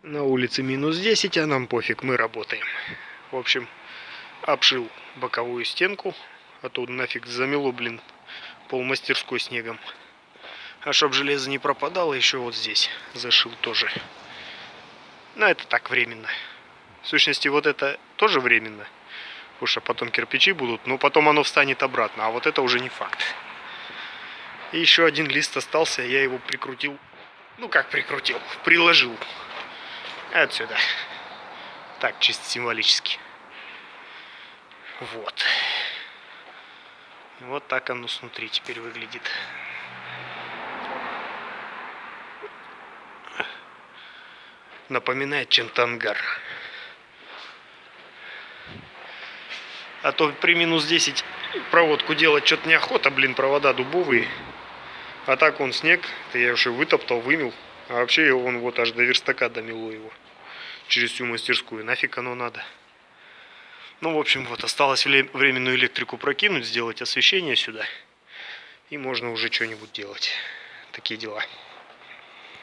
На улице -10, а нам пофиг, мы работаем. В общем, обшил боковую стенку, а то нафиг замело, блин, полмастерской снегом. А чтоб железо не пропадало, еще вот здесь зашил тоже. Но это так, временно. В сущности, вот это тоже временно. Потому что потом кирпичи будут, но потом оно встанет обратно. А вот это уже не факт. И еще один лист остался, я его прикрутил. Ну как прикрутил? Приложил. Отсюда. Так, чисто символически. Вот. Вот так оно снутри теперь выглядит. Напоминает чем-то ангар. А то при -10 проводку делать что-то неохота, блин, провода дубовые. А так он снег, это я уже вытоптал, вымел. А вообще он вот аж до верстака домело его. Через всю мастерскую. Нафиг оно надо. Ну, в общем, вот осталось временную электрику прокинуть, сделать освещение сюда. И можно уже что-нибудь делать. Такие дела.